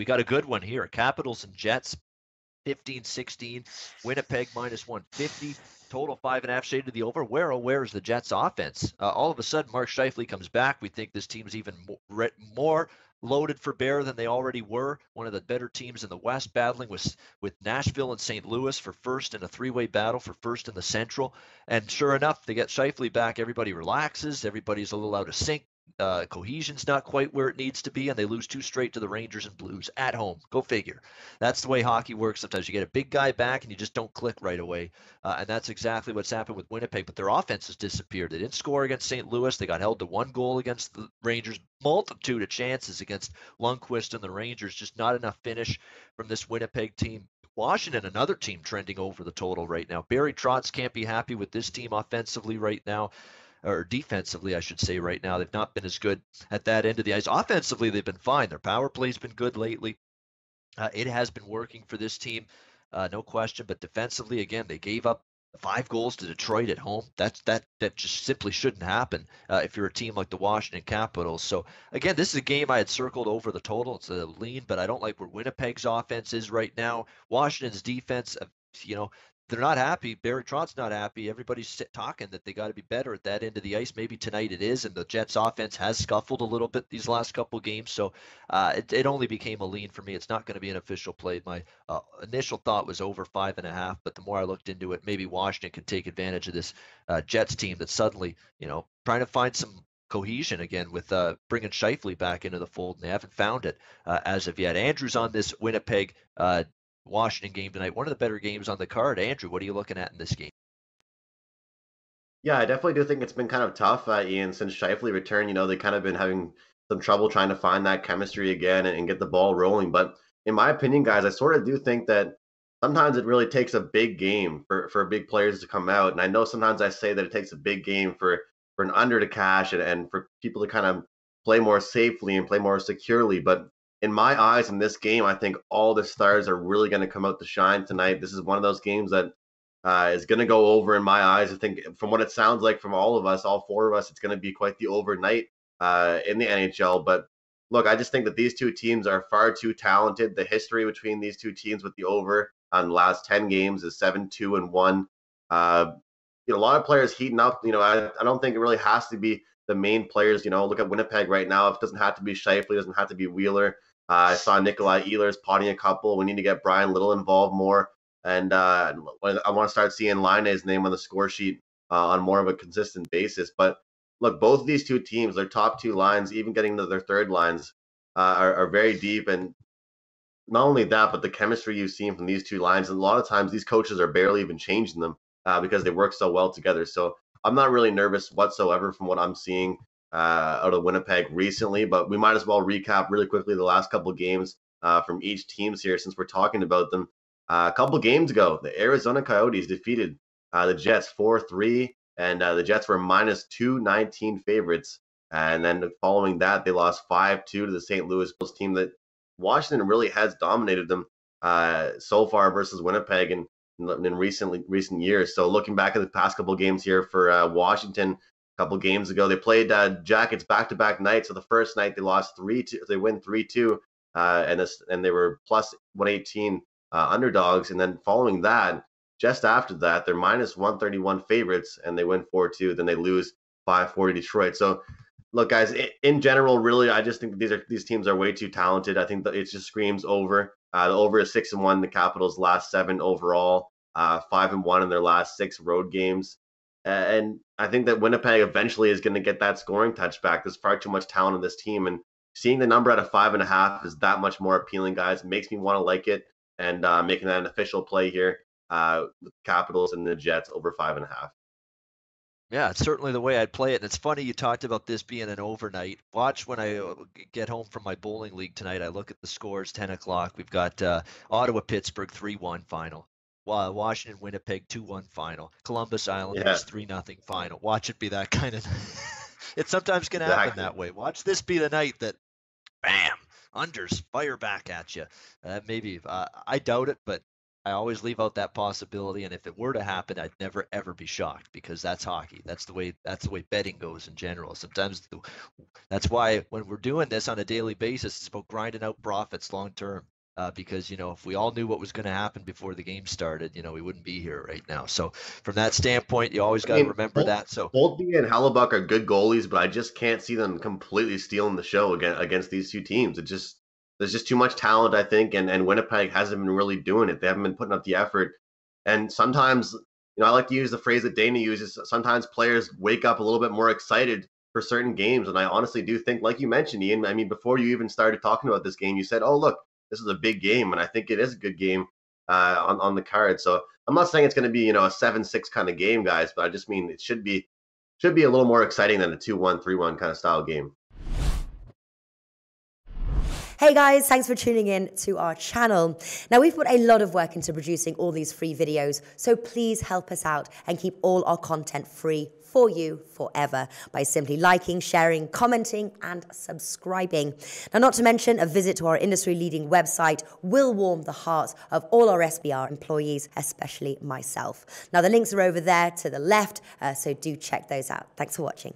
We got a good one here. Capitals and Jets, 15-16. Winnipeg minus 150. Total 5.5 shade to the over. Where's the Jets offense? All of a sudden, Mark Scheifele comes back. We think this team's even more loaded for bear than they already were. One of the better teams in the West, battling with Nashville and St. Louis for first in a three-way battle for first in the Central. And sure enough, they get Scheifele back. Everybody relaxes. Everybody's a little out of sync. Cohesion's not quite where it needs to be, and they lose two straight to the Rangers and Blues at home. Go figure. That's the way hockey works. Sometimes you get a big guy back and you just don't click right away. And that's exactly what's happened with Winnipeg. But their offense has disappeared. They didn't score against St. Louis. They got held to one goal against the Rangers. Multitude of chances against Lundqvist and the Rangers. Just not enough finish from this Winnipeg team. Washington, another team trending over the total right now. Barry Trotz can't be happy with this team offensively right now. Or defensively, I should say, right now. They've not been as good at that end of the ice. Offensively, they've been fine. Their power play's been good lately. It has been working for this team, no question. But defensively, again, they gave up 5 goals to Detroit at home. That just simply shouldn't happen if you're a team like the Washington Capitals. So again, this is a game I had circled over the total. It's a lean, but I don't like where Winnipeg's offense is right now. Washington's defense, they're not happy. Barry Trotz's not happy. Everybody's talking that they got to be better at that end of the ice. Maybe tonight it is, and the Jets' offense has scuffled a little bit these last couple games. So it only became a lean for me. It's not going to be an official play. My initial thought was over 5.5, but the more I looked into it, maybe Washington could take advantage of this Jets team that's suddenly, trying to find some cohesion again with bringing Scheifele back into the fold, and they haven't found it as of yet. Andrew's on this Winnipeg Washington game tonight. One of the better games on the card. Andrew, what are you looking at in this game? Yeah, I definitely do think it's been kind of tough, Ian, since Scheifele returned. They kind of been having some trouble trying to find that chemistry again and get the ball rolling. But in my opinion, guys, I sort of do think that sometimes it really takes a big game for big players to come out. And I know sometimes I say that it takes a big game for an under to cash and for people to kind of play more safely and play more securely. But in my eyes, in this game, I think all the stars are really going to come out to shine tonight. This is one of those games that is going to go over in my eyes. I think from what it sounds like from all of us, all four of us, it's going to be quite the overnight in the NHL. But look, I just think that these two teams are far too talented. The history between these two teams with the over on the last 10 games is 7-2-1. A lot of players heating up. I don't think it really has to be the main players. Look at Winnipeg right now. It doesn't have to be Scheifele. It doesn't have to be Wheeler. I saw Nikolai Ehlers potting a couple. We need to get Brian Little involved more. And I want to start seeing Laine's name on the score sheet on more of a consistent basis. But look, both of these two teams, their top two lines, even getting to their third lines, are very deep. And not only that, but the chemistry you've seen from these two lines. And a lot of times these coaches are barely even changing them because they work so well together. So I'm not really nervous whatsoever from what I'm seeing out of Winnipeg recently. But we might as well recap really quickly the last couple of games from each teams here since we're talking about them. A couple games ago, the Arizona Coyotes defeated the Jets 4-3, and the Jets were minus 219 favorites. And then following that, they lost 5-2 to the St. Louis Blues team that Washington really has dominated them so far versus Winnipeg in recent years. So looking back at the past couple games here for Washington, a couple games ago, they played Jackets back-to-back nights. So the first night they lost 3-2, they win 3-2, and they were plus 118 underdogs. And then following that, just after that, they're minus 131 favorites and they win 4-2. Then they lose 5-4 to Detroit. So look, guys, in general, really, I just think these teams are way too talented. I think that it just screams over. The over is 6-1. The Capitals' last 7 overall, 5-1 in their last 6 road games. And I think that Winnipeg eventually is going to get that scoring touchback. There's far too much talent in this team, and seeing the number at a 5.5 is that much more appealing, guys. It makes me want to like it, and making that an official play here. The Capitals and the Jets over 5.5. Yeah, it's certainly the way I'd play it. And it's funny you talked about this being an overnight. Watch when I get home from my bowling league tonight. I look at the scores, 10 o'clock. We've got Ottawa-Pittsburgh 3-1 final. Washington-Winnipeg 2-1 final. Columbus Islanders 3-0 final. Watch it be that kind of – it's sometimes going to happen that way. Watch this be the night that, bam, unders fire back at you. Maybe I doubt it, but I always leave out that possibility, and if it were to happen, I'd never ever be shocked because that's hockey. That's the way betting goes in general. Sometimes that's why when we're doing this on a daily basis, it's about grinding out profits long term. Because if we all knew what was going to happen before the game started, we wouldn't be here right now. So from that standpoint, you always got to remember that. So Holtby and Hellebuck are good goalies, but I just can't see them completely stealing the show against these two teams. There's just too much talent, I think, and Winnipeg hasn't been really doing it. They haven't been putting up the effort. And sometimes, I like to use the phrase that Dana uses. Sometimes players wake up a little bit more excited for certain games, and I honestly do think, like you mentioned, Ian. I mean, before you even started talking about this game, you said, "Oh, look, this is a big game," and I think it is a good game on the card. So I'm not saying it's going to be a 7-6 kind of game, guys, but I just mean it should be a little more exciting than a 2-1, 3-1 kind of style game. Hey guys, thanks for tuning in to our channel. Now, we've put a lot of work into producing all these free videos, so please help us out and keep all our content free for you forever by simply liking, sharing, commenting, and subscribing. Now, not to mention, a visit to our industry-leading website will warm the hearts of all our SBR employees, especially myself. Now, the links are over there to the left, so do check those out. Thanks for watching.